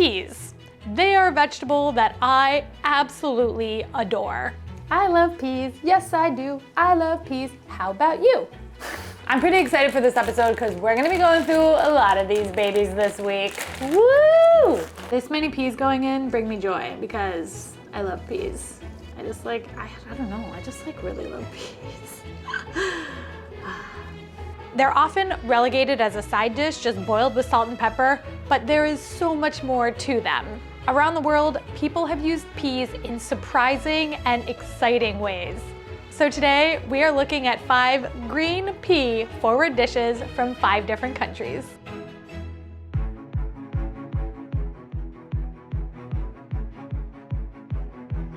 Peas. They are a vegetable that I absolutely adore. I love peas, yes I do. I love peas, how about you? I'm pretty excited for this episode because we're gonna be going through a lot of these babies this week. Woo! This many peas going in bring me joy because I love peas. I just like, I don't know, I just like really love peas. They're often relegated as a side dish, just boiled with salt and pepper, but there is so much more to them. Around the world, people have used peas in surprising and exciting ways. So today, we are looking at 5 green pea forward dishes from 5 different countries.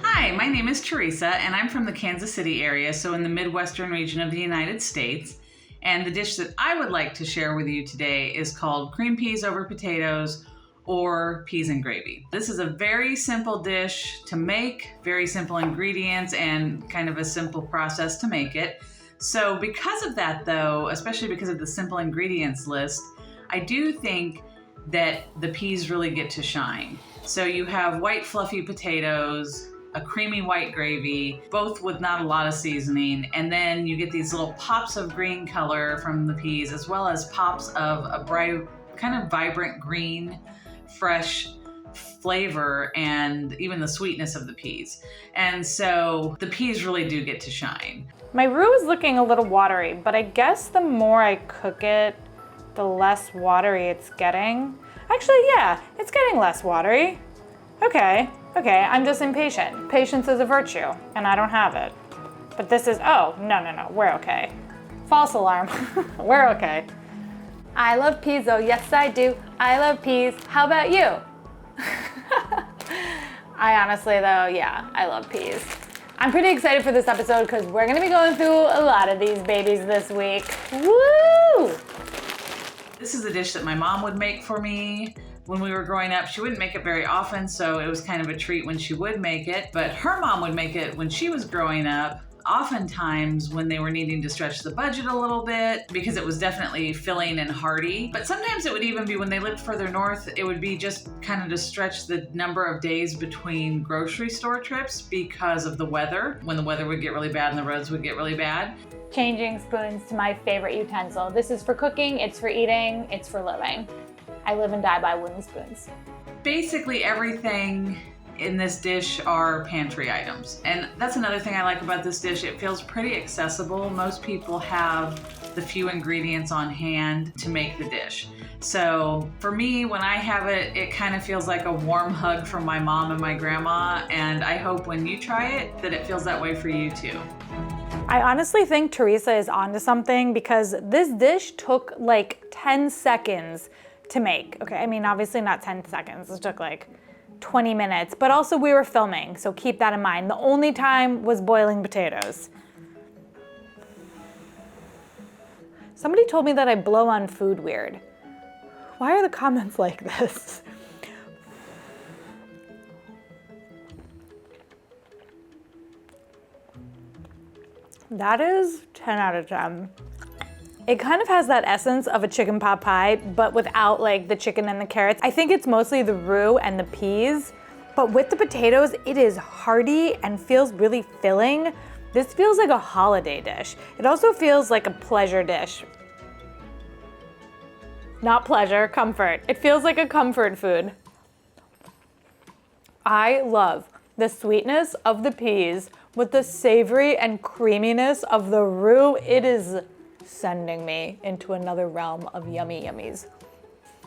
Hi, my name is Theresa, and I'm from the Kansas City area, so in the Midwestern region of the United States. And the dish that I would like to share with you today is called cream peas over potatoes or peas and gravy. This is a very simple dish to make, very simple ingredients, and kind of a simple process to make it. So because of that though, especially because of the simple ingredients list, I do think that the peas really get to shine. So you have white fluffy potatoes, a creamy white gravy, both with not a lot of seasoning, and then you get these little pops of green color from the peas, as well as pops of a bright, kind of vibrant green, fresh flavor, and even the sweetness of the peas. And so the peas really do get to shine. My roux is looking a little watery, but I guess the more I cook it, the less watery it's getting. Actually, yeah, it's getting less watery. Okay, I'm just impatient. Patience is a virtue, and I don't have it. But this is, oh, no, we're okay. False alarm, we're okay. I love peas though, yes I do. I love peas, how about you? I honestly though, yeah, I love peas. I'm pretty excited for this episode because we're gonna be going through a lot of these babies this week. Woo! This is a dish that my mom would make for me when we were growing up. She wouldn't make it very often, so it was kind of a treat when she would make it. But her mom would make it when she was growing up, oftentimes when they were needing to stretch the budget a little bit, because it was definitely filling and hearty. But sometimes it would even be when they lived further north, it would be just kind of to stretch the number of days between grocery store trips because of the weather, when the weather would get really bad and the roads would get really bad. Changing spoons to my favorite utensil. This is for cooking, it's for eating, it's for living. I live and die by wooden spoons. Basically everything in this dish are pantry items. And that's another thing I like about this dish. It feels pretty accessible. Most people have the few ingredients on hand to make the dish. So for me, when I have it, it kind of feels like a warm hug from my mom and my grandma. And I hope when you try it, that it feels that way for you too. I honestly think Theresa is onto something because this dish took like 10 seconds to make. Okay, I mean, obviously not 10 seconds. It took like 20 minutes, but also we were filming, so keep that in mind. The only time was boiling potatoes. Somebody told me that I blow on food weird. Why are the comments like this? That is 10 out of 10. It kind of has that essence of a chicken pot pie, but without like the chicken and the carrots. I think it's mostly the roux and the peas, but with the potatoes, it is hearty and feels really filling. This feels like a holiday dish. It also feels like a pleasure dish. Not pleasure, comfort. It feels like a comfort food. I love the sweetness of the peas with the savory and creaminess of the roux. It is sending me into another realm of yummy yummies.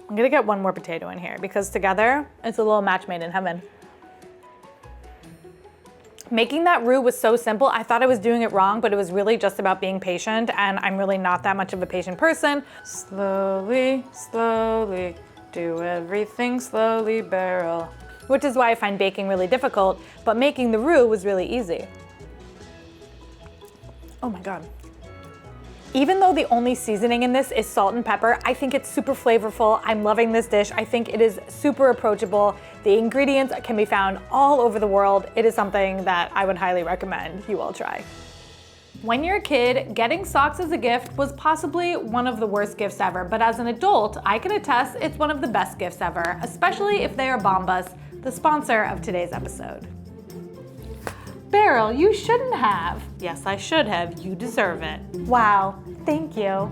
I'm gonna get one more potato in here because together it's a little match made in heaven. Making that roux was so simple. I thought I was doing it wrong, but it was really just about being patient, and I'm really not that much of a patient person. Slowly, slowly, do everything slowly, Beryl. Which is why I find baking really difficult, but making the roux was really easy. Oh my God. Even though the only seasoning in this is salt and pepper, I think it's super flavorful. I'm loving this dish. I think it is super approachable. The ingredients can be found all over the world. It is something that I would highly recommend you all try. When you're a kid, getting socks as a gift was possibly one of the worst gifts ever, but as an adult, I can attest it's one of the best gifts ever, especially if they are Bombas, the sponsor of today's episode. Beryl, you shouldn't have. Yes, I should have. You deserve it. Wow, thank you.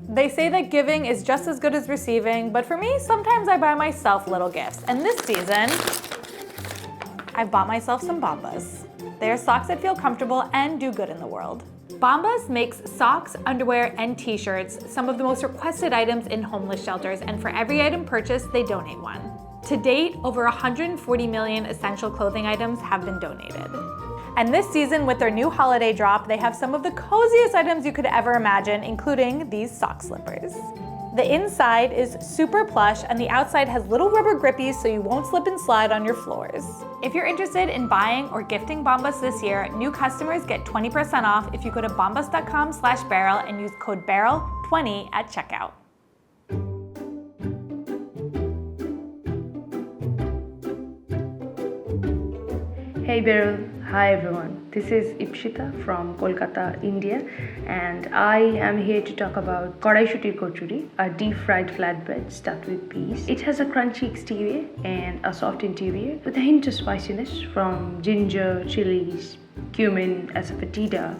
They say that giving is just as good as receiving, but for me, sometimes I buy myself little gifts. And this season, I've bought myself some Bombas. They are socks that feel comfortable and do good in the world. Bombas makes socks, underwear, and t-shirts, some of the most requested items in homeless shelters, and for every item purchased, they donate one. To date, over 140 million essential clothing items have been donated. And this season, with their new holiday drop, they have some of the coziest items you could ever imagine, including these sock slippers. The inside is super plush and the outside has little rubber grippies so you won't slip and slide on your floors. If you're interested in buying or gifting Bombas this year, new customers get 20% off if you go to bombas.com/Beryl and use code BERYL20 at checkout. Hey Beryl, hi everyone. This is Ipsita from Kolkata, India, and I am here to talk about Koraishutir Kochuri, a deep-fried flatbread stuffed with peas. It has a crunchy exterior and a soft interior with a hint of spiciness from ginger, chilies, cumin as a fatida,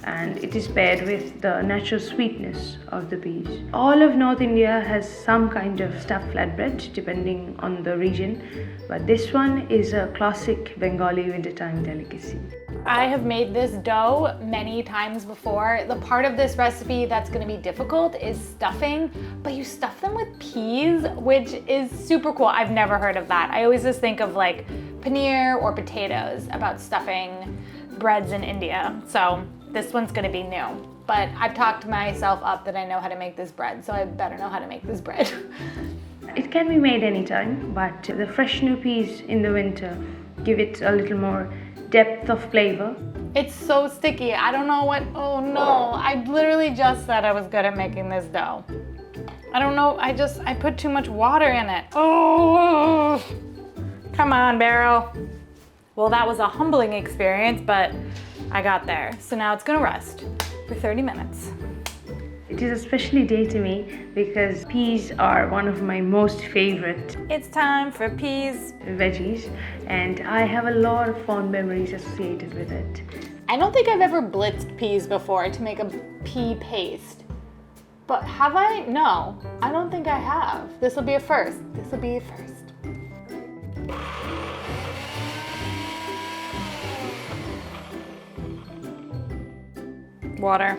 and it is paired with the natural sweetness of the peas. All of North India has some kind of stuffed flatbread depending on the region, but this one is a classic Bengali wintertime delicacy. I have made this dough many times before. The part of this recipe that's going to be difficult is stuffing, but you stuff them with peas, which is super cool. I've never heard of that. I always just think of like paneer or potatoes about stuffing breads in India. So this one's going to be new. But I've talked myself up that I know how to make this bread, so I better know how to make this bread. It can be made anytime, but the fresh new peas in the winter give it a little more depth of flavor. It's so sticky. I don't know what, oh no. I literally just said I was good at making this dough. I don't know, I put too much water in it. Oh, come on, Beryl. Well, that was a humbling experience, but I got there. So now it's gonna rest for 30 minutes. It is a special day to me because peas are one of my most favorite It's time for peas. veggies, and I have a lot of fond memories associated with it. I don't think I've ever blitzed peas before to make a pea paste. But have I? No, I don't think I have. This will be a first. This will be a first. Water.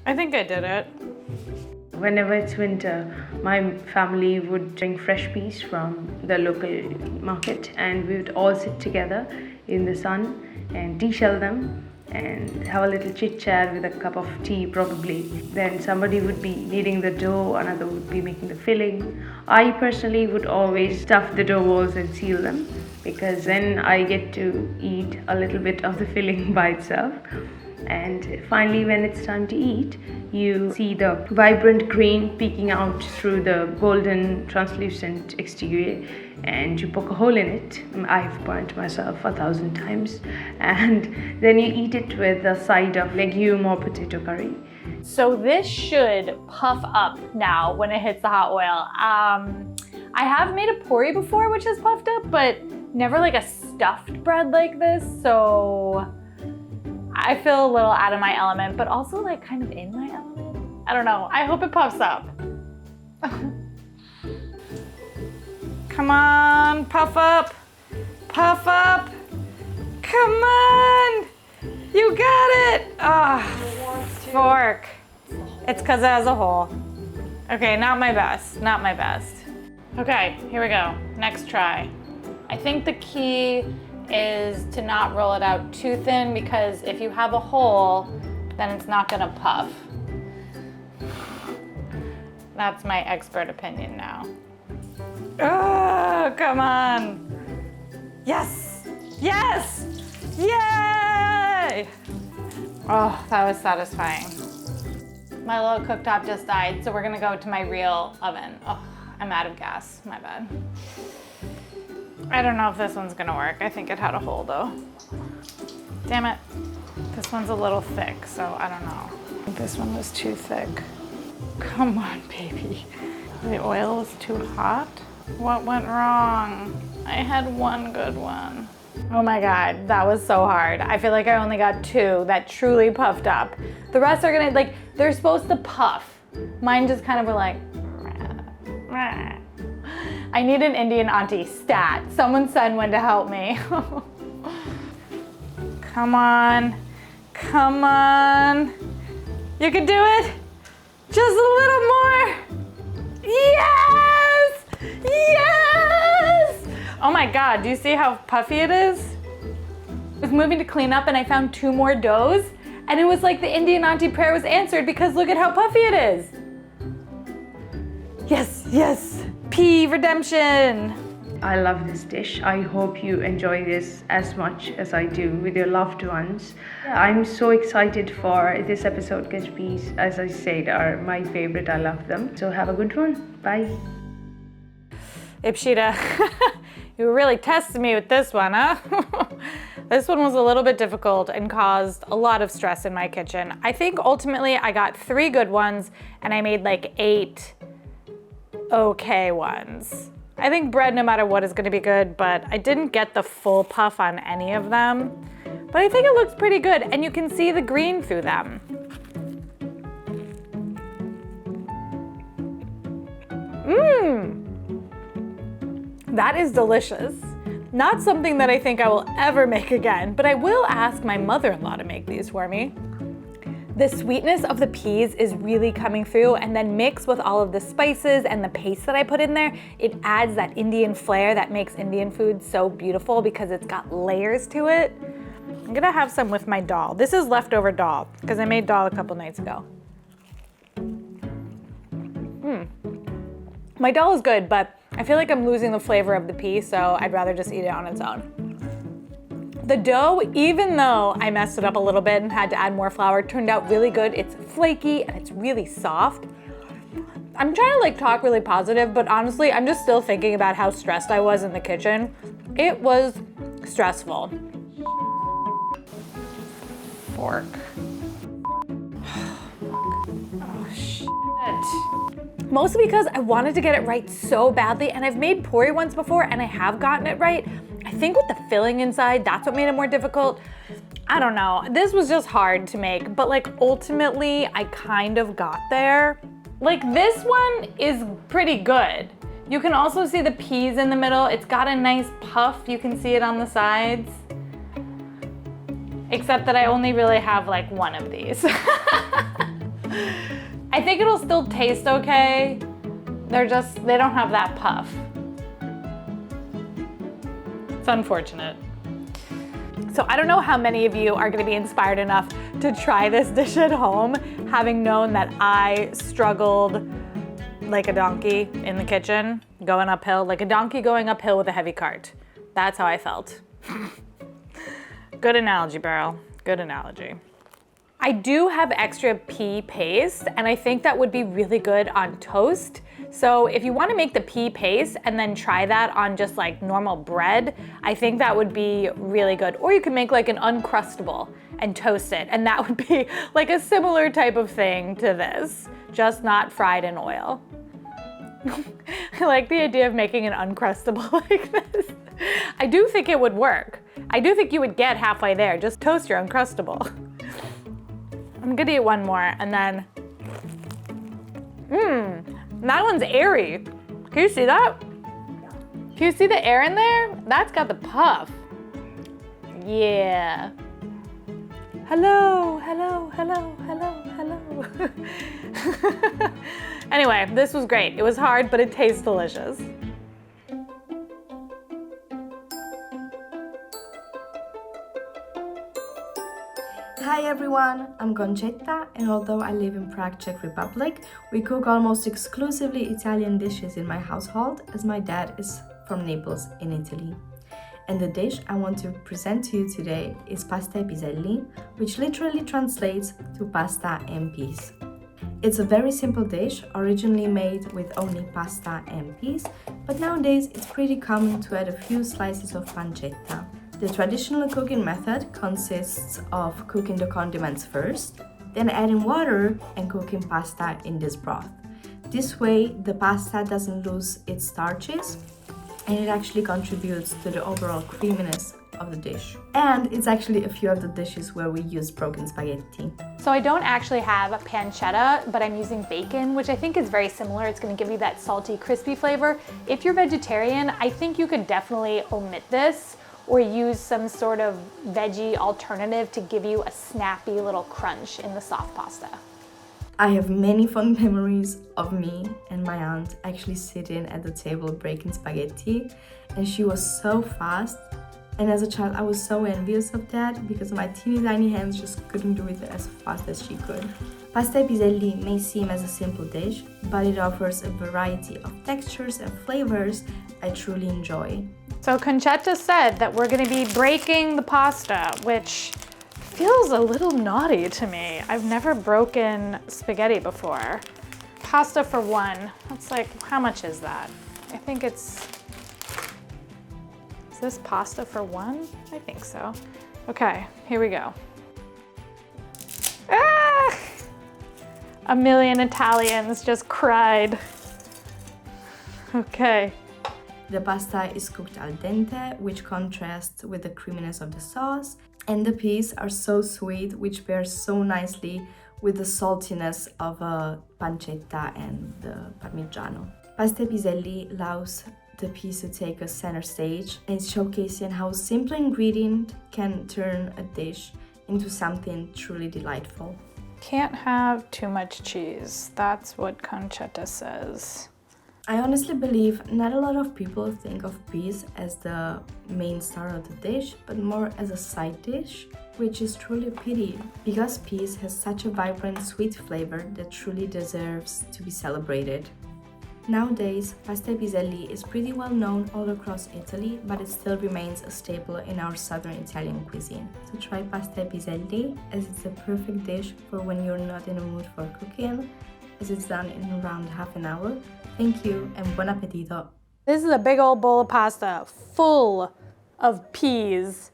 I think I did it. Whenever it's winter, my family would bring fresh peas from the local market, and we would all sit together in the sun and de-shell them and have a little chit chat with a cup of tea probably. Then somebody would be kneading the dough, another would be making the filling. I personally would always stuff the dough balls and seal them because then I get to eat a little bit of the filling by itself. And finally, when it's time to eat, you see the vibrant green peeking out through the golden translucent exterior, and you poke a hole in it. I've burnt myself 1,000 times. And then you eat it with a side of legume or potato curry. So this should puff up now when it hits the hot oil. I have made a puri before which has puffed up, but never like a stuffed bread like this, so I feel a little out of my element, but also like kind of in my element. I don't know. I hope it puffs up. Come on, puff up. Puff up. Come on. You got it. Ah, fork. It's because it has a hole. Okay, not my best. Not my best. Okay, here we go. Next try. I think the key is to not roll it out too thin because if you have a hole, then it's not gonna puff. That's my expert opinion now. Oh, come on. Yes, yes, yay! Oh, that was satisfying. My little cooktop just died, so we're gonna go to my real oven. Oh, I'm out of gas, my bad. I don't know if this one's gonna work. I think it had a hole though. Damn it. This one's a little thick, so I don't know. I think this one was too thick. Come on, baby. The oil was too hot? What went wrong? I had one good one. Oh my God, that was so hard. I feel like I only got 2 that truly puffed up. The rest are gonna, like, they're supposed to puff. Mine just kind of were like, meh. I need an Indian auntie stat. Someone send one to help me. Come on, come on. You can do it. Just a little more. Yes, yes. Oh my God, do you see how puffy it is? I was moving to clean up and I found 2 more doughs and it was like the Indian auntie prayer was answered because look at how puffy it is. Yes, yes, pea redemption. I love this dish. I hope you enjoy this as much as I do with your loved ones. I'm so excited for this episode because peas, as I said, are my favorite. I love them. So have a good one. Bye. Ipsita, you really tested me with this one, huh? This one was a little bit difficult and caused a lot of stress in my kitchen. I think ultimately I got 3 good ones and I made like 8 okay ones. I think bread, no matter what, is gonna be good, but I didn't get the full puff on any of them. But I think it looks pretty good, and you can see the green through them. That is delicious. Not something that I think I will ever make again, but I will ask my mother-in-law to make these for me. The sweetness of the peas is really coming through, and then mixed with all of the spices and the paste that I put in there, it adds that Indian flair that makes Indian food so beautiful because it's got layers to it. I'm gonna have some with my dal. This is leftover dal because I made dal a couple nights ago. My dal is good, but I feel like I'm losing the flavor of the pea, so I'd rather just eat it on its own. The dough, even though I messed it up a little bit and had to add more flour, turned out really good. It's flaky and it's really soft. I'm trying to like talk really positive, but honestly, I'm just still thinking about how stressed I was in the kitchen. It was stressful. Fork. Oh, shit. Mostly because I wanted to get it right so badly, and I've made pori ones before and I have gotten it right. I think with the filling inside, that's what made it more difficult. I don't know, this was just hard to make, but like ultimately I kind of got there. Like this one is pretty good. You can also see the peas in the middle. It's got a nice puff. You can see it on the sides. Except that I only really have like one of these. I think it'll still taste okay. They don't have that puff. It's unfortunate. So I don't know how many of you are gonna be inspired enough to try this dish at home, having known that I struggled like a donkey in the kitchen, going uphill, like a donkey going uphill with a heavy cart. That's how I felt. Good analogy, Beryl, good analogy. I do have extra pea paste, and I think that would be really good on toast. So if you want to make the pea paste and then try that on just like normal bread, I think that would be really good. Or you can make like an Uncrustable and toast it, and that would be like a similar type of thing to this, just not fried in oil. I like the idea of making an Uncrustable like this. I do think it would work. I do think you would get halfway there. Just toast your Uncrustable. I'm gonna eat one more and then, that one's airy. Can you see that? Can you see the air in there? That's got the puff. Yeah. Hello, hello, hello, hello, hello. Anyway, this was great. It was hard, but it tastes delicious. Hi everyone, I'm Concetta, and although I live in Prague, Czech Republic, we cook almost exclusively Italian dishes in my household, as my dad is from Naples in Italy. And the dish I want to present to you today is pasta e piselli, which literally translates to pasta and peas. It's a very simple dish, originally made with only pasta and peas, but nowadays it's pretty common to add a few slices of pancetta. The traditional cooking method consists of cooking the condiments first, then adding water and cooking pasta in this broth. This way, the pasta doesn't lose its starches and it actually contributes to the overall creaminess of the dish. And it's actually a few of the dishes where we use broken spaghetti. So I don't actually have a pancetta, but I'm using bacon, which I think is very similar. It's gonna give you that salty, crispy flavor. If you're vegetarian, I think you could definitely omit this or use some sort of veggie alternative to give you a snappy little crunch in the soft pasta. I have many fond memories of me and my aunt actually sitting at the table breaking spaghetti, and she was so fast. And as a child, I was so envious of that because my teeny tiny hands just couldn't do it as fast as she could. Pasta piselli may seem as a simple dish, but it offers a variety of textures and flavors I truly enjoy. So Concetta said that we're gonna be breaking the pasta, which feels a little naughty to me. I've never broken spaghetti before. Pasta for one, that's like, how much is that? I think it's, is this pasta for one? I think so. Okay, here we go. Ah! A million Italians just cried. Okay. The pasta is cooked al dente, which contrasts with the creaminess of the sauce, and the peas are so sweet, which pairs so nicely with the saltiness of pancetta and the parmigiano. Pasta piselli allows the peas to take a center stage, and it's showcasing how a simple ingredient can turn a dish into something truly delightful. Can't have too much cheese. That's what Concetta says. I honestly believe not a lot of people think of peas as the main star of the dish, but more as a side dish, which is truly a pity because peas has such a vibrant sweet flavor that truly deserves to be celebrated. Nowadays, pasta piselli is pretty well known all across Italy, but it still remains a staple in our southern Italian cuisine. So try pasta piselli, as it's a perfect dish for when you're not in a mood for cooking, as it's done in around half an hour. Thank you and buon appetito! This is a big old bowl of pasta full of peas.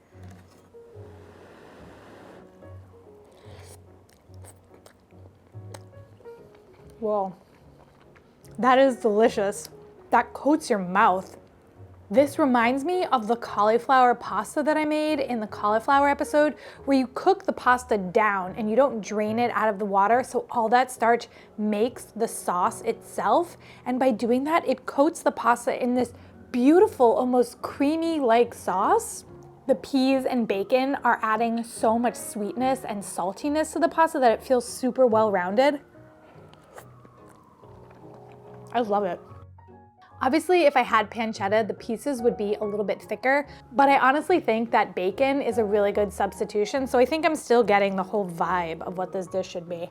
Whoa, that is delicious. That coats your mouth. This reminds me of the cauliflower pasta that I made in the cauliflower episode, where you cook the pasta down and you don't drain it out of the water, so all that starch makes the sauce itself. And by doing that, it coats the pasta in this beautiful, almost creamy-like sauce. The peas and bacon are adding so much sweetness and saltiness to the pasta that it feels super well-rounded. I love it. Obviously, if I had pancetta, the pieces would be a little bit thicker, but I honestly think that bacon is a really good substitution, so I think I'm still getting the whole vibe of what this dish should be.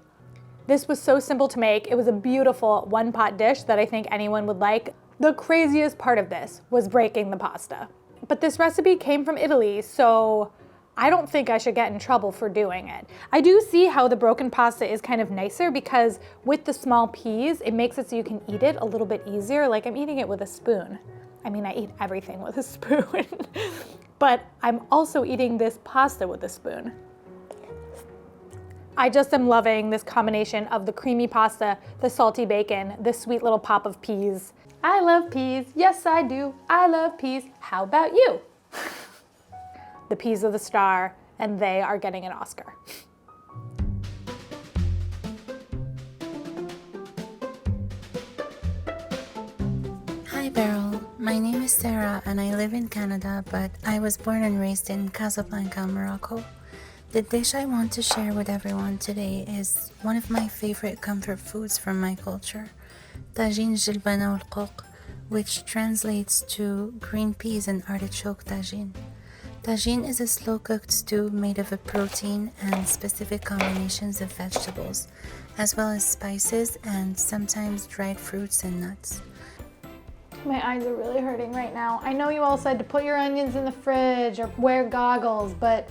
This was so simple to make. It was a beautiful one-pot dish that I think anyone would like. The craziest part of this was breaking the pasta. But this recipe came from Italy, so I don't think I should get in trouble for doing it. I do see how the broken pasta is kind of nicer because with the small peas, it makes it so you can eat it a little bit easier. Like I'm eating it with a spoon. I mean, I eat everything with a spoon, but I'm also eating this pasta with a spoon. I just am loving this combination of the creamy pasta, the salty bacon, the sweet little pop of peas. I love peas, yes I do. I love peas, how about you? The peas are the star, and they are getting an Oscar. Hi Beryl, my name is Sarah and I live in Canada, but I was born and raised in Casablanca, Morocco. The dish I want to share with everyone today is one of my favorite comfort foods from my culture, Tajine Jelbana al-Koch, which translates to green peas and artichoke tajine. Tajine is a slow-cooked stew made of a protein and specific combinations of vegetables, as well as spices and sometimes dried fruits and nuts. My eyes are really hurting right now. I know you all said to put your onions in the fridge or wear goggles, but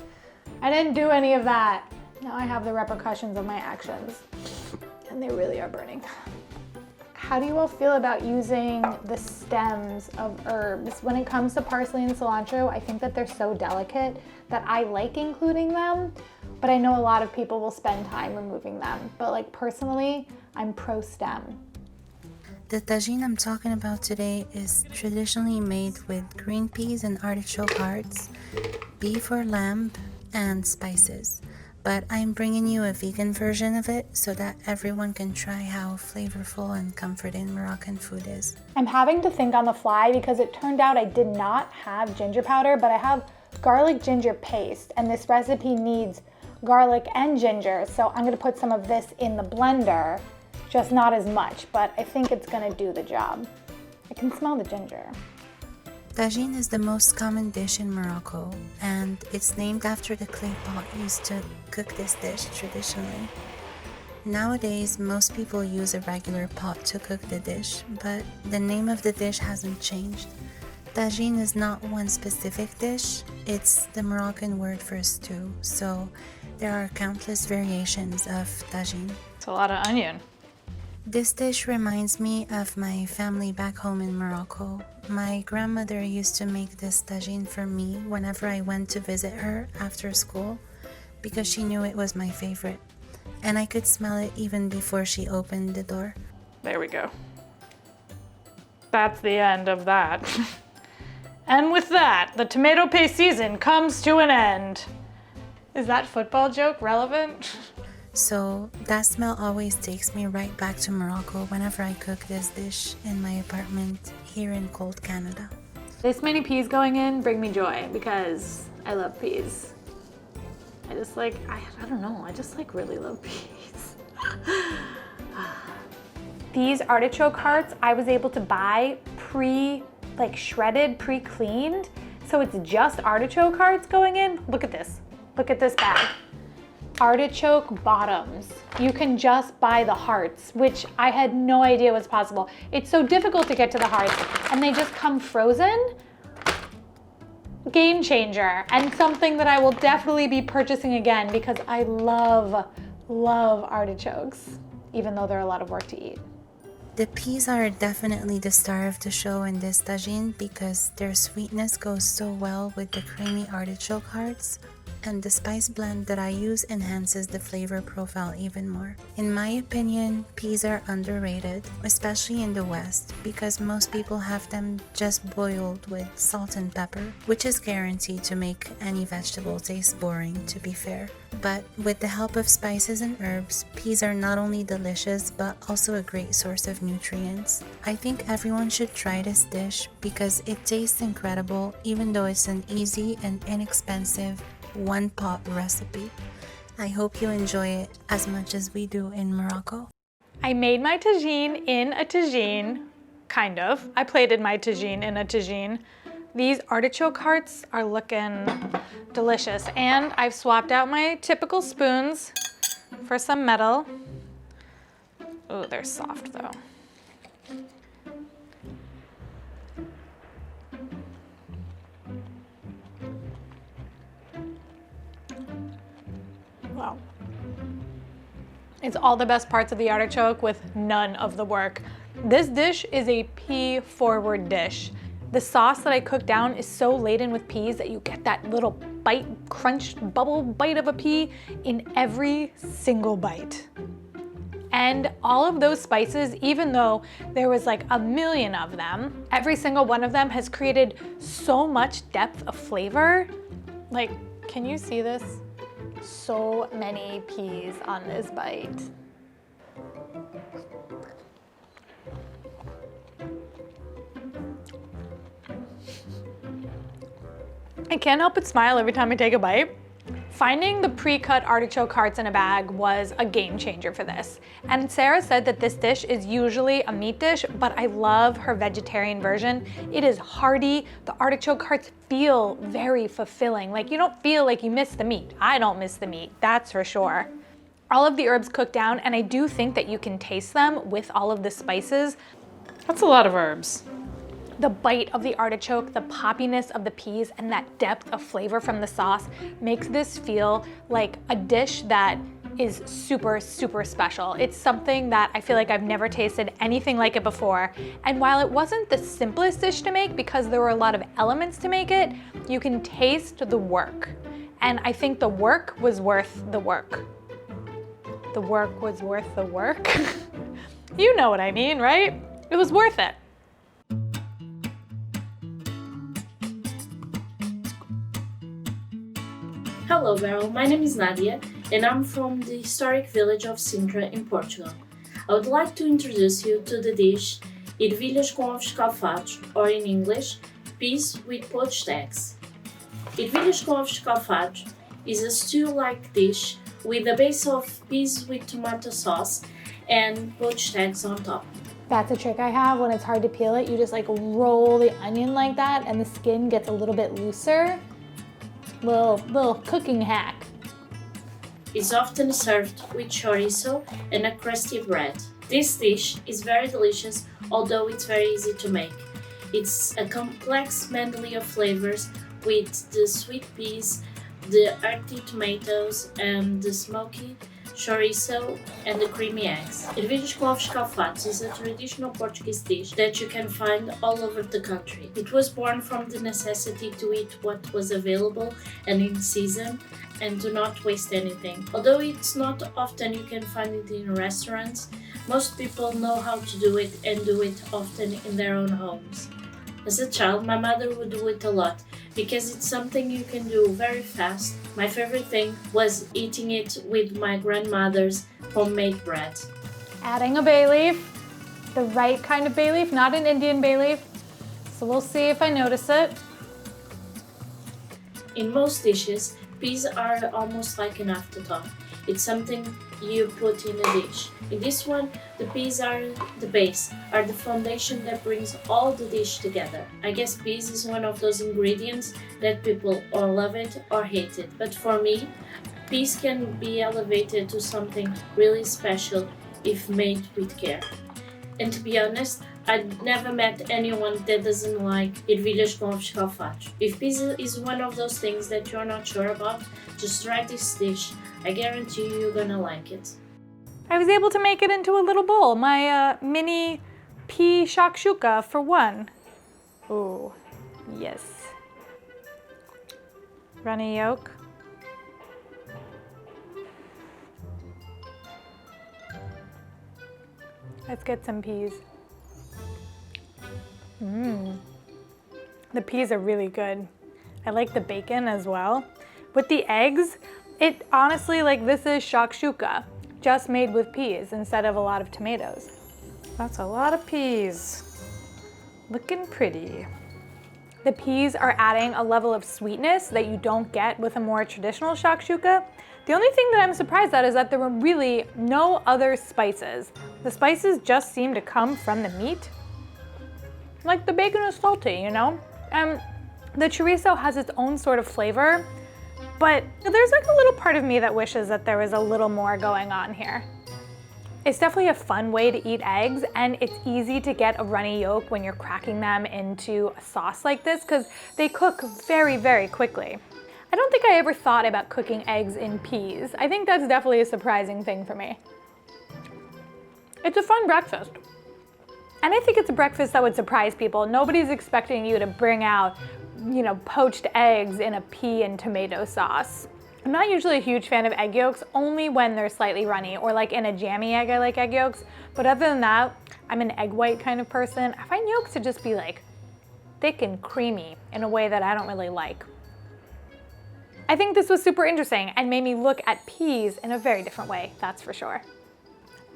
I didn't do any of that. Now I have the repercussions of my actions. and they really are burning. How do you all feel about using the stems of herbs? When it comes to parsley and cilantro, I think that they're so delicate that I like including them, but I know a lot of people will spend time removing them. But like personally, I'm pro stem. The tajine I'm talking about today is traditionally made with green peas and artichoke hearts, beef or lamb, and spices. But I'm bringing you a vegan version of it so that everyone can try how flavorful and comforting Moroccan food is. I'm having to think on the fly because it turned out I did not have ginger powder, but I have garlic ginger paste, and this recipe needs garlic and ginger, so I'm gonna put some of this in the blender, just not as much, but I think it's gonna do the job. I can smell the ginger. Tajine is the most common dish in Morocco, and it's named after the clay pot used to cook this dish traditionally. Nowadays, most people use a regular pot to cook the dish, but the name of the dish hasn't changed. Tajine is not one specific dish, it's the Moroccan word for stew, so there are countless variations of tajine. It's a lot of onion. This dish reminds me of my family back home in Morocco. My grandmother used to make this tajine for me whenever I went to visit her after school because she knew it was my favorite, and I could smell it even before she opened the door. There we go. That's the end of that. And with that, the tomato paste season comes to an end. Is that football joke relevant? So that smell always takes me right back to Morocco whenever I cook this dish in my apartment here in cold Canada. This many peas going in bring me joy because I love peas. I just like, I don't know, I just like really love peas. These artichoke hearts I was able to buy shredded, pre-cleaned. So it's just artichoke hearts going in. Look at this bag. Artichoke bottoms. You can just buy the hearts, which I had no idea was possible. It's so difficult to get to the hearts, and they just come frozen. Game changer, and something that I will definitely be purchasing again because I love artichokes, even though they're a lot of work to eat. The peas are definitely the star of the show in this tajine because their sweetness goes so well with the creamy artichoke hearts, and the spice blend that I use enhances the flavor profile even more. In my opinion, peas are underrated, especially in the West, because most people have them just boiled with salt and pepper, which is guaranteed to make any vegetable taste boring, to be fair. But with the help of spices and herbs, peas are not only delicious but also a great source of nutrients. I think everyone should try this dish because it tastes incredible even though it's an easy and inexpensive one-pot recipe. I hope you enjoy it as much as we do in Morocco. I made my tagine in a tagine, kind of. I plated my tagine in a tagine. These artichoke hearts are looking delicious, and I've swapped out my typical spoons for some metal. Oh, they're soft though. Wow. It's all the best parts of the artichoke with none of the work. This dish is a pea-forward dish. The sauce that I cooked down is so laden with peas that you get that little bite, crunch, bubble bite of a pea in every single bite. And all of those spices, even though there was like a million of them, every single one of them has created so much depth of flavor. Like, can you see this? So many peas on this bite. I can't help but smile every time I take a bite. Finding the pre-cut artichoke hearts in a bag was a game changer for this. And Sarah said that this dish is usually a meat dish, but I love her vegetarian version. It is hearty. The artichoke hearts feel very fulfilling. Like you don't feel like you miss the meat. I don't miss the meat, that's for sure. All of the herbs cooked down, and I do think that you can taste them with all of the spices. That's a lot of herbs. The bite of the artichoke, the poppiness of the peas, and that depth of flavor from the sauce makes this feel like a dish that is super, super special. It's something that I feel like I've never tasted anything like it before. And while it wasn't the simplest dish to make because there were a lot of elements to make it, you can taste the work. And I think the work was worth the work. The work was worth the work. You know what I mean, right? It was worth it. Hello Beryl, my name is Nádia and I'm from the historic village of Sintra in Portugal. I would like to introduce you to the dish ervilhas com ovos escalfados, or in English, peas with poached eggs. Ervilhas com ovos escalfados is a stew-like dish with a base of peas with tomato sauce and poached eggs on top. That's a trick I have when it's hard to peel it. You just like roll the onion like that and the skin gets a little bit looser. Little cooking hack. It's often served with chorizo and a crusty bread. This dish is very delicious, although it's very easy to make. It's a complex medley of flavors with the sweet peas, the earthy tomatoes, and the smoky chorizo and the creamy eggs. Ervilhas com ovos escalfados is a traditional Portuguese dish that you can find all over the country. It was born from the necessity to eat what was available and in season and to not waste anything. Although it's not often you can find it in restaurants, most people know how to do it and do it often in their own homes. As a child, my mother would do it a lot because it's something you can do very fast. My favorite thing was eating it with my grandmother's homemade bread. Adding a bay leaf, the right kind of bay leaf, not an Indian bay leaf. So we'll see if I notice it. In most dishes, peas are almost like an afterthought. It's something you put in a dish. In this one, the peas are the base, are the foundation that brings all the dish together. I guess peas is one of those ingredients that people or love it or hate it. But for me, peas can be elevated to something really special if made with care. And to be honest, I've never met anyone that doesn't like ervilhas com ovos escalfados. If peas is one of those things that you're not sure about, just try this dish. I guarantee you're gonna like it. I was able to make it into a little bowl, my mini pea shakshuka for one. Ooh, yes. Runny yolk. Let's get some peas. The peas are really good. I like the bacon as well. With the eggs, it honestly, like, this is shakshuka, just made with peas instead of a lot of tomatoes. That's a lot of peas. Looking pretty. The peas are adding a level of sweetness that you don't get with a more traditional shakshuka. The only thing that I'm surprised at is that there were really no other spices. The spices just seem to come from the meat. Like the bacon is salty, you know? And the chorizo has its own sort of flavor, but there's like a little part of me that wishes that there was a little more going on here. It's definitely a fun way to eat eggs, and it's easy to get a runny yolk when you're cracking them into a sauce like this because they cook very, very quickly. I don't think I ever thought about cooking eggs in peas. I think that's definitely a surprising thing for me. It's a fun breakfast. And I think it's a breakfast that would surprise people. Nobody's expecting you to bring out, you know, poached eggs in a pea and tomato sauce. I'm not usually a huge fan of egg yolks, only when they're slightly runny, or like in a jammy egg, I like egg yolks. But other than that, I'm an egg white kind of person. I find yolks to just be like thick and creamy in a way that I don't really like. I think this was super interesting and made me look at peas in a very different way, that's for sure.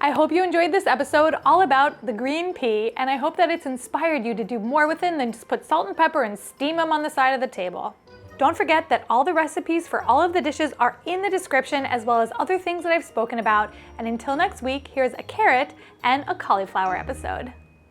I hope you enjoyed this episode all about the green pea, and I hope that it's inspired you to do more with it than just put salt and pepper and steam them on the side of the table. Don't forget that all the recipes for all of the dishes are in the description, as well as other things that I've spoken about. And until next week, here's a carrot and a cauliflower episode.